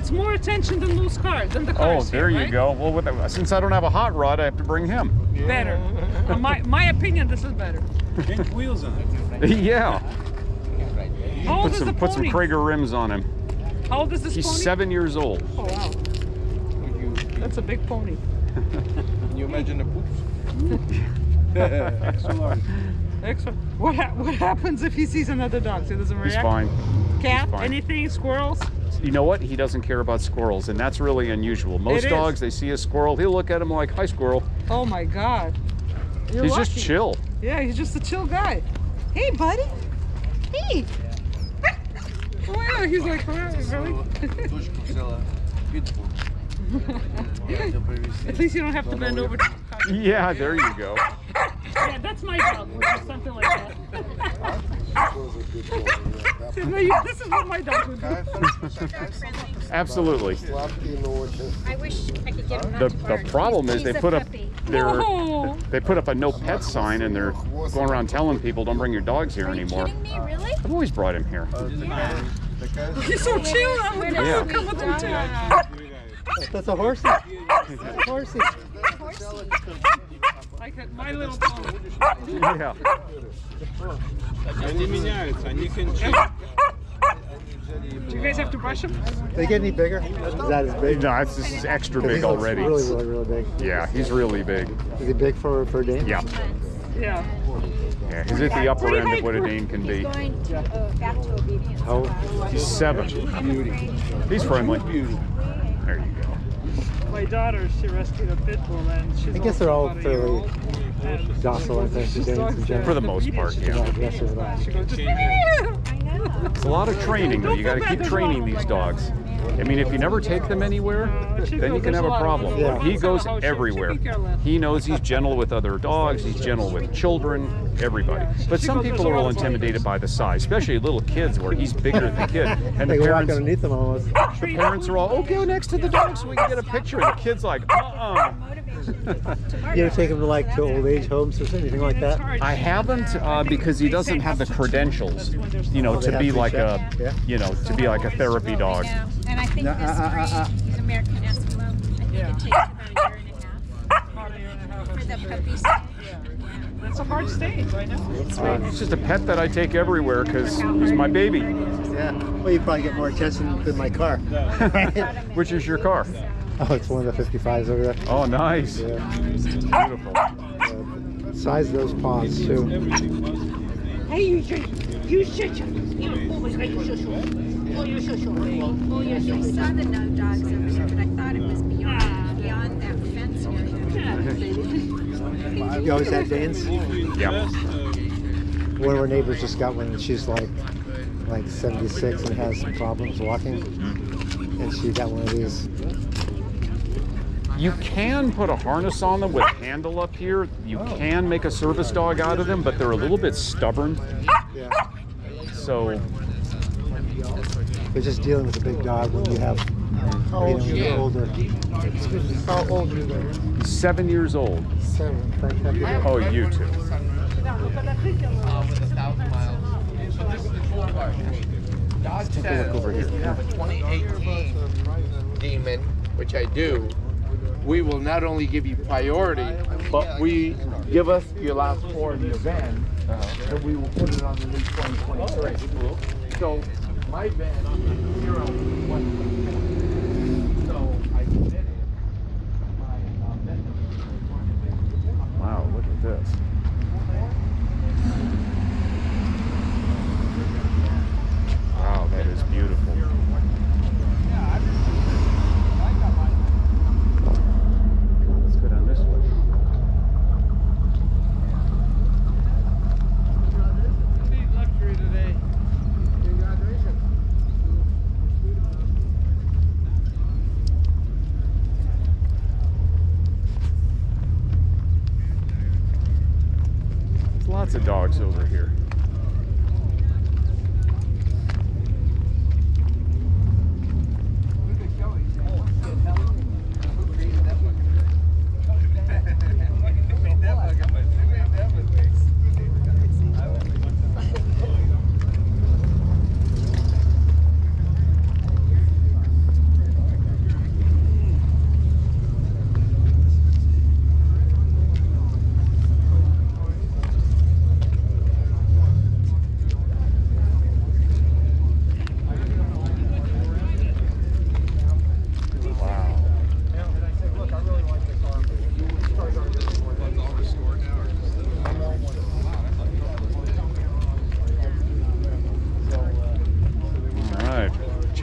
gets more attention than those cars, than the cars. Oh, there here, you right? go. Well, since I don't have a hot rod, I have to bring him. Better. My opinion, this is better. Change wheels on it. Yeah. How old is the Put some pony? Prager rims on him. How old is this He's pony? 7 years old. Oh wow. That's a big pony. Can you imagine the poops? Extra large. Extra. What happens if he sees another dog? So he doesn't react? He's fine. Cat? He's fine. Anything? Squirrels? You know what? He doesn't care about squirrels, and that's really unusual. Most It is. dogs, they see a squirrel, he'll look at him like, "Hi, squirrel." Oh my God. You're He's lucky. just chill. Yeah, he's just a chill guy. Hey, buddy. Hey. Oh yeah, he's like, really? At least you don't have to bend over. Yeah, there you go. Yeah, that's my dog, which is something like that. This is what my dog would do. Absolutely. I wish I could get him The problem is they put up No. they put up a no pet sign, and they're going around telling people don't bring your dogs here Are you anymore. kidding me? Really? I've always brought him here. Yeah. He's so chill. I'm like, Yeah. oh, come with him too. That's a horsey. That's a horsey. Like my little pony. Yeah. Они меняются, они can change. Do you guys have to brush him? They get any bigger? Is that as big? No, this is extra 'Cause he big looks already. really big. Yeah, he's really big. Is he big for Dane? Yeah. Yeah. Yeah, he's at the upper end of what a Dane can be. He's going to, back to obedience. How? He's 7. He's friendly. There you go. My daughter, she rescued a pit bull, and she's I guess they're all also about a year fairly old, and docile, aren't they, she the Danes starts in general? For the most eating. part, She yeah. just Aggressive at all. She goes, just, I know. It's a lot of training, though. You got to keep training these dogs. I mean, if you never take them anywhere, then you can have a problem. Yeah. But he goes everywhere. He knows he's gentle with other dogs. He's gentle with children, everybody. But some people are a little intimidated by the size, especially little kids where he's bigger than the kid. And They the walk parents, underneath them almost. the parents are all, "Oh, go next to the dog so we can get a picture." And the kid's like, You ever take him to old age homes or anything like that? I haven't because he doesn't have the credentials, you know, They to have be to like check. a, Yeah. you know, to be like a therapy dog. Yeah. And I think this breed, he's American Eskimo. I think it takes about a year and a half for the puppy stage. It's a hard stage, I know. It's just a pet that I take everywhere because he's my baby. Yeah. Well, you probably get more attention than my car. Which is your car? Oh, it's one of the 55s over there. Oh, nice. Yeah. Beautiful. Size of those paws, too. Hey, you should. I saw the no dogs over there, but I thought it was beyond that fence area. You always had Danes? Yeah. One of our neighbors just got one, and she's like 76 and has some problems walking. And she got one of these. You can put a harness on them with a handle up here. You can make a service dog out of them, but they're a little bit stubborn. Yeah. So But just dealing with a big dog when you have when you're older. How old are you? 7 years old. 7. Fantastic. Oh, you too. Dog Take a look over here. If you have a 2018 Demon, which I do, we will not only give you priority, but we give us your last 4 in the van, so we will put it on the new 2023. So my van is 0-1. So I submitted my Wow, look at this. Wow, that is beautiful. Let's go down this way. Luxury today. There's lots of dogs over here.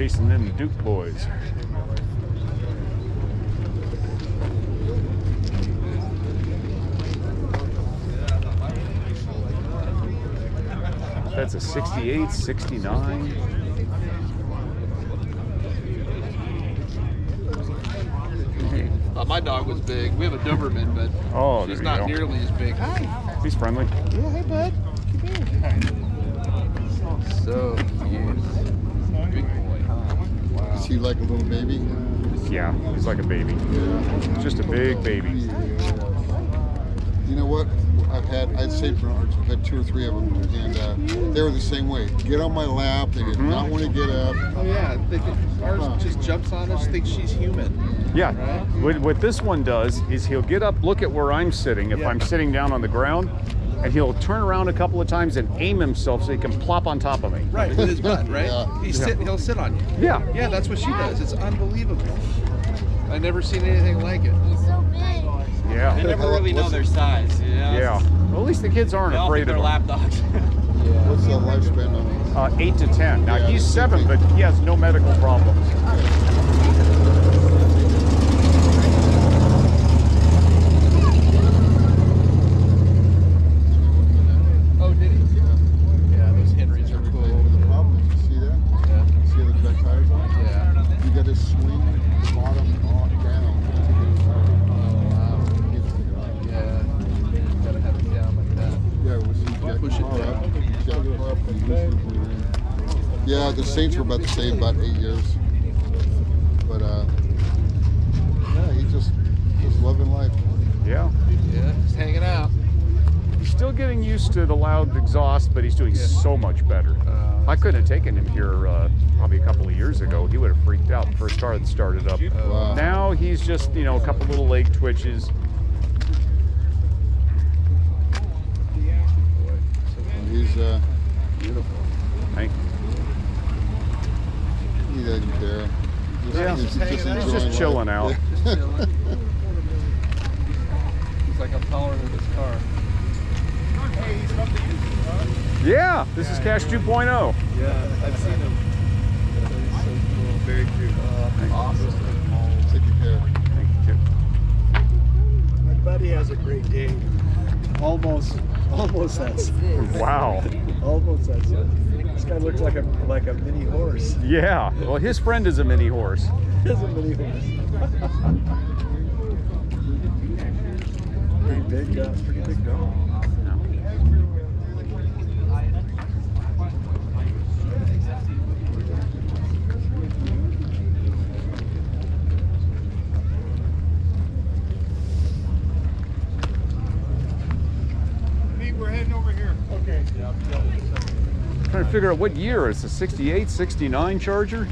chasing in the Duke boys. That's a 68, 69. My dog was big. We have a Doberman, but she's not nearly as big. Hi. He's friendly. Yeah, hey, bud. Come here. So cute. Big boy. Wow. Is he like a little baby? Yeah, he's like a baby. Yeah. Just a big baby. You know what? I'd St. Bernards. I've had 2 or 3 of them, and they were the same way. Get on my lap. They did not want to get up. Oh yeah, ours just jumps on us, thinks she's human. Yeah. Right? What this one does is he'll get up, look at where I'm sitting. If I'm sitting down on the ground, and he'll turn around a couple of times and aim himself so he can plop on top of me. Right, with his butt, right? Yeah. He'll sit on you. Yeah. Yeah, that's what she does. It's unbelievable. I've never seen anything like it. He's so big. Yeah. They never really know their size. You know? Yeah. Well, at least the kids aren't They all afraid think of they're them. lap dogs. What's the lifespan on them? 8 to 10. Now Yeah, he's the same 7, thing. but he has no medical problems. Oh, did he? Yeah, those Henrys are cool. The problem is, you see that? Yeah. See how the back tires on? Yeah. You got to swing the bottom down to get it out. Oh, wow. Keep it on. Yeah. Gotta have it down like that. Yeah, we'll see. Jack Push it the car down. up. Jack the car up and use it for it. Yeah, the Saints were about the same, about 8 years. But yeah, he just loving life. Yeah. Yeah, just hanging out. He's still getting used to the loud exhaust, but he's doing so much better. I couldn't have taken him here probably a couple of years ago. He would have freaked out the first car that started up. Wow. Now he's just, you know, a couple little leg twitches. He's beautiful. Thank you. He doesn't care. Yeah. He's He's enjoying just life. chilling out. Just chilling. He's like, I'm taller than this car. Hey, he's from the used car. Yeah, this is Cash 2.0. Yeah, I've seen him. He's so cool. Very cute. Awesome. Take good care. Thank you. My buddy has a Great Dane. Almost that size. Wow. Almost that size. This guy looks like a mini horse. Yeah. Well, his friend is a mini horse. He's a mini horse. Pretty big dog. We're heading over here. Okay. Trying to figure out what year it's a 68, 69 Charger.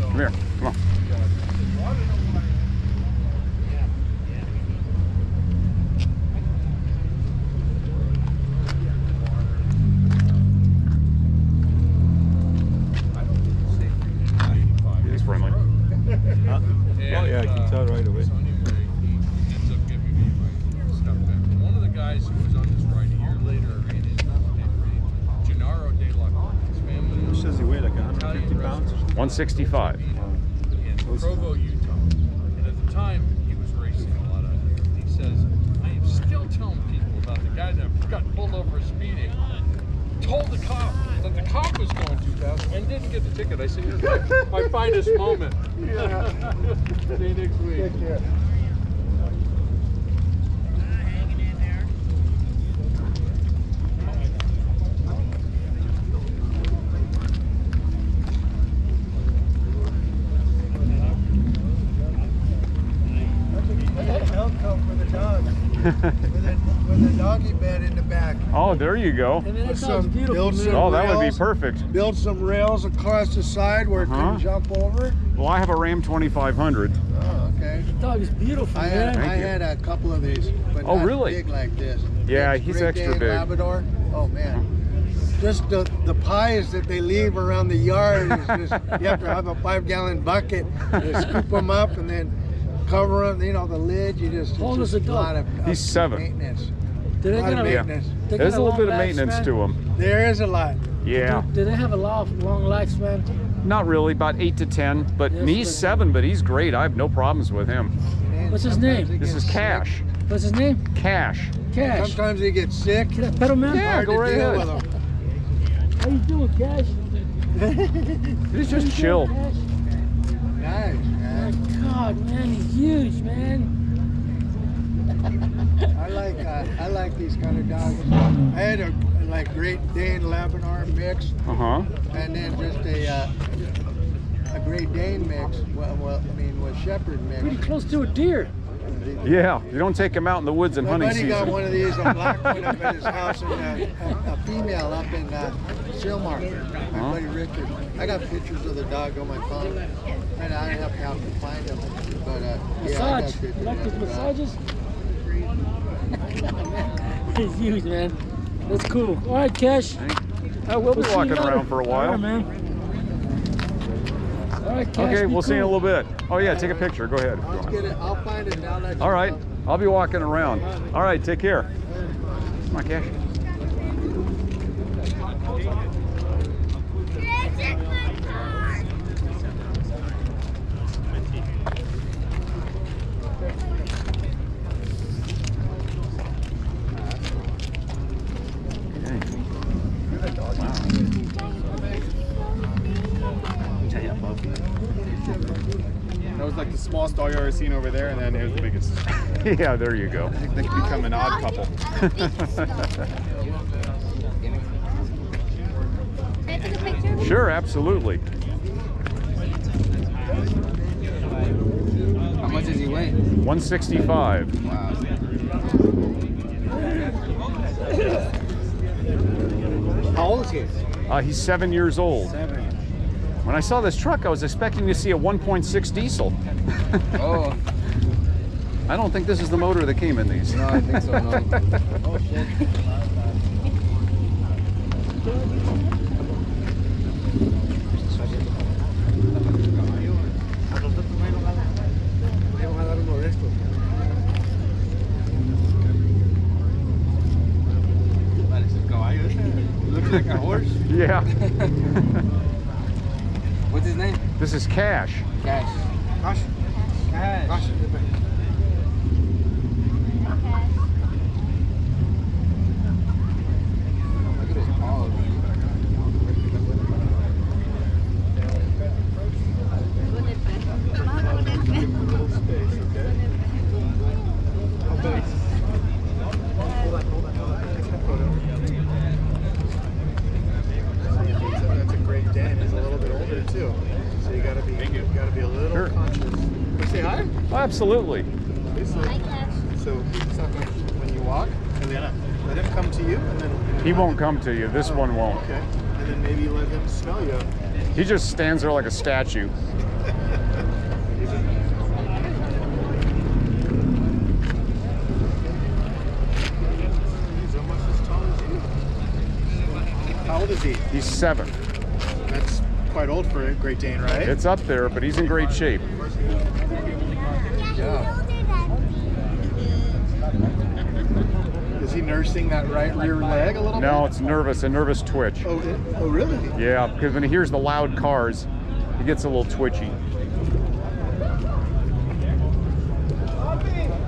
Come here, come on. He's friendly. Oh yeah, I can tell right away. One of the guys who was on this ride a year later ran into Gennaro De La his family. He says he weighed like 150 pounds. 165. In Provo, Utah. And at the time, he was racing a lot out here. And he says, I am still telling people about the guy that got pulled over speeding, told the cop that the cop was going too fast and didn't get the ticket. I said, here's my finest moment. See you next week. Take care. With a doggy bed in the back. Oh, there you go. Build some Oh, that would be rails, perfect. Build some rails across the side where it can jump over. Well, I have a Ram 2500. Oh, okay. Dog is beautiful, I had a couple of these, but Oh, not really? big like this. Yeah, Big he's Great extra Dane big. Labrador. Oh man. Just the pies that they leave around the yard is just, you have to have a 5-gallon bucket to scoop them up and then cover them, you know, the lid. You just, How old is the a lot dog? of He's 7. Maintenance. Did A lot of Yeah. maintenance. There's a little bit of maintenance to him. There is a lot. Yeah. Do they have a long lifespan? Not really, about 8 to 10. But and he's 7, but he's great. I have no problems with him. What's his name? This is Cash. What's his name? Cash. Cash. Sometimes he gets sick. Can I pet him, man? Yeah, go right ahead. How you doing, Cash? He's just chill. Nice, man. Oh my God, man, he's huge, man. I like these kind of dogs. I had a Great Dane Labrador mix, and then just a Great Dane mix. Well, I mean, with Shepherd mix. Pretty close to a deer. Yeah, you don't take him out in the woods in hunting season. My buddy got one of these, a black one up at his house, and a female up in Silmar. My buddy Richard. I got pictures of the dog on my phone, and I have to help him find them. But massage. You like these massages? He's huge, man. That's cool. All right, Cash. We'll be walking around for a while. All right, man. All right, Cash, okay, we'll see you in a little bit. Oh yeah, take a picture. Go ahead. I'll find it now. All right, I'll be walking around. All right, take care. Come on, Cash. That was like the smallest dog I've ever seen over there, and then it was the biggest. Yeah, there you go. I think they could become an odd couple. Can I take a picture? Sure, absolutely. How much does he weigh? 165. Wow. How old is he? He's 7 years old. 7. When I saw this truck, I was expecting to see a 1.6 diesel. Oh. I don't think this is the motor that came in these. No, I think so, no. Oh, shit. Looks like a horse. Yeah. What's his name? This is Cash. Cash. Gosh. Cash. Gosh. Look at his paws. That's a Great Dane. He's a little bit older too, so you gotta be a little conscious. Can we say hi? Oh, absolutely. So when you walk, let him come to you, and then He won't come to you. This one won't. Okay, and then maybe let him smell you. He just stands there like a statue. He's almost as tall as you. How old is he? He's 7. That's quite old for a Great Dane, right? It's up there, but he's in great shape. Yeah. Is he nursing that right rear leg a little bit? No, it's nervous, a nervous twitch. Oh, really? Yeah, because when he hears the loud cars, he gets a little twitchy.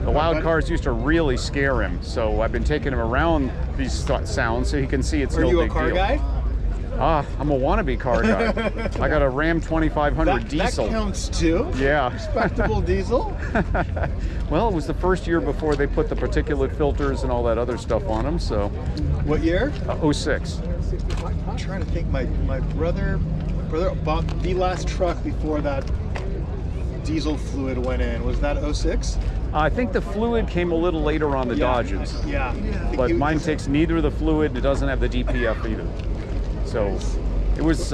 The loud cars used to really scare him, so I've been taking him around these sounds so he can see it's no big deal. Are you a car guy? I'm a wannabe car guy. I got a Ram 2500 diesel. That counts too? Yeah. Respectable diesel? Well, it was the first year before they put the particulate filters and all that other stuff on them, so. What year? 06. I'm trying to think. My brother bought the last truck before that diesel fluid went in. Was that 06? I think the fluid came a little later on the Dodges. Yeah. But mine takes neither the fluid and it doesn't have the DPF either. So it was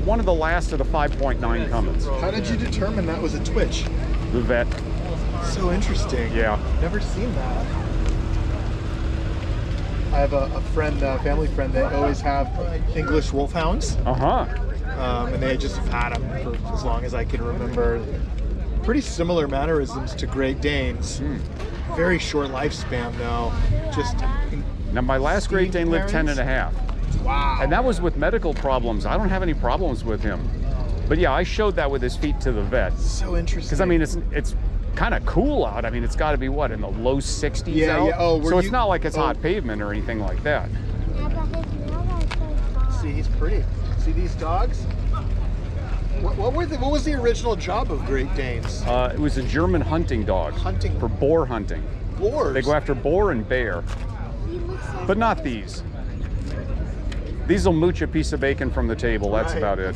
one of the last of the 5.9 Cummins. How did you determine that was a twitch? The vet. So interesting. Yeah. Never seen that. I have a friend, a family friend, that always have English wolfhounds. And they just have had them for as long as I can remember. Pretty similar mannerisms to Great Danes. Very short lifespan though. Just now my last Great Dane lived 10 and a half. Wow. And that was with medical problems. I don't have any problems with him. But yeah, I showed that with his feet to the vet. So interesting. Because I mean, it's kind of cool out. I mean, it's got to be what, in the low 60s Yeah, out? yeah. Oh, so it's not like it's hot pavement or anything like that. See, he's pretty. See these dogs? What was the original job of Great Danes? It was a German hunting dog. Hunting? For boar hunting. Boars? They go after boar and bear. But not these. These will mooch a piece of bacon from the table. That's about it.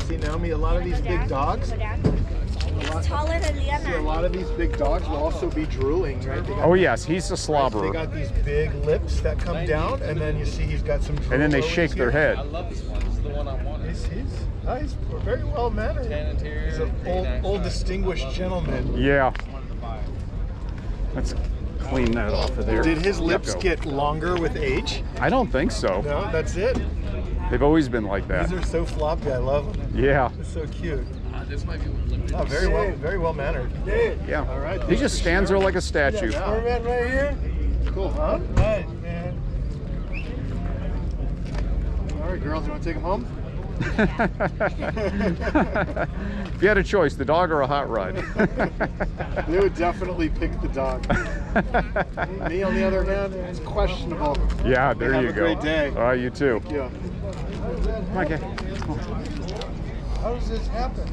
See, Naomi, a lot of these big dogs, taller than Liana. see, a lot of these big dogs will also be drooling, right? Oh yes, he's a slobberer. They got these big lips that come down, and then you see he's got some drool. And then they over shake his their ear. head. I love this one. This is the one I wanted. He's very well mannered. He's an old distinguished gentleman. Yeah. Let's clean that off of there. Did his lips Yucko. get longer with age? I don't think so. No, that's it. They've always been like that. These are so floppy. I love them. Yeah. It's so cute. This might be limited. Oh, very well mannered. Yeah. All right. He just stands there like a statue. Format right here. Cool, huh? Nice, man. All right, girls, you want to take him home? If you had a choice, the dog or a hot rod? They would definitely pick the dog. Me, on the other hand, it's questionable. Yeah, there Have you a go. great day. You too. Yeah. Okay. How does this happen?